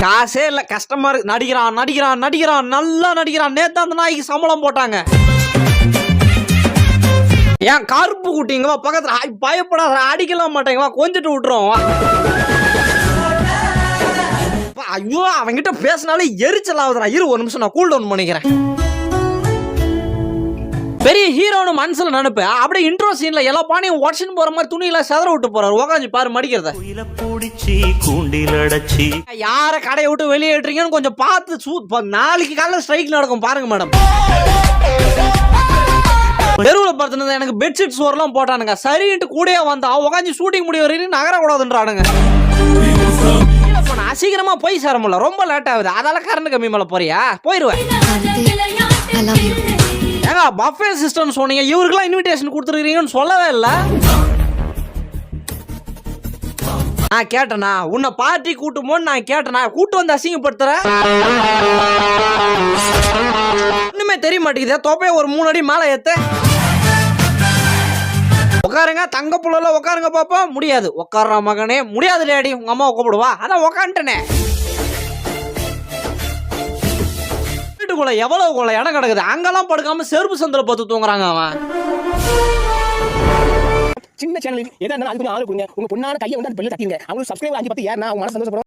காசே இல்ல, கஷ்டமா இருக்கு. நடிக்கிறான் நடிக்கிறான் நடிக்கிறான் நல்லா நடிக்கிறான். நேத்து அந்த நாய்க்கு சம்பளம் போட்டாங்க. ஏன் கருப்பு குட்டிங்க வா பக்கத்துல, பயப்படாத, அடிக்கலாம் மாட்டேங்க வா, கொஞ்சிட்டு விட்டுறோம் வா. ஐயோ அவங்கிட்ட பேசினாலே எரிச்சல் ஆகுதுடா. இரு ஒரு நிமிஷம் நான் கூல் டவுன் பண்ணிக்கிறேன். பெரிய ஹீரோனு மனசுல நினைப்பு, அப்படியே இன்ட்ரோ சீன்ல எல்லா பானையும் உடச்சுன்னு போற மாதிரி துணியில செதற விட்டு போறாரு. உக்காந்து பாரு மடிக்கிறத. யார கடையை விட்டு வெளியேற்றீங்கன்னு கொஞ்சம் பார்த்து நாளைக்கு காலையில் ஸ்ட்ரைக் நடக்கும் பாருங்க மேடம். தெருவில் பார்த்துனது எனக்கு பெட்ஷீட் சோர்லாம் போட்டானுங்க. சரின்ட்டு கூடயே வந்தா உக்காந்து ஷூட்டிங் முடிய வரைக்கும் நகரக்கூடாதுன்றானுங்க. சீக்கிரமா போய் சேர முடியல, ரொம்ப லேட் ஆகுது. அதால கரண்ட் கம்மி மேல போறியா? போயிருவேன். ஏங்க பஃபே சிஸ்டம் சொன்னீங்க, இவருக்கெல்லாம் இன்விடேஷன் கொடுத்துருக்கீங்கன்னு சொல்லவே இல்லை. நான் கேட்டனா உன்னை பார்ட்டி கூட்டுமோன்னு நான் கேட்டனா, கூட்டு வந்து அசிங்கப்படுத்துற இன்னுமே தெரிய மாட்டேங்குது. தொப்பைய ஒரு 3 அடி மேல ஏத்த. உட்காருங்க தங்க புள்ள, உட்காருங்க பாப்பா. முடியாது உட்கார்ற மகனே, முடியாது டேடி. உங்க அம்மா கூப்பிடுவா, அதான் உட்காந்துட்டனே. வீட்டுக்குள்ள எவ்வளவு இடம் கிடக்குது, அங்கெல்லாம் படுக்காம செருப்பு சந்தில பார்த்து தூங்குறாங்க அவன். சின்ன சேனல் எதா இருந்தாலும் அதுக்கு ஆளு கொடுங்க. உங்க பொண்ணான கையை வந்து அந்த பெல்ல தட்டிங்க. அவங்க சப்ஸ்கிரைபர் 5 10 ஏறனா அவங்க மனசு சந்தோஷப்படும்.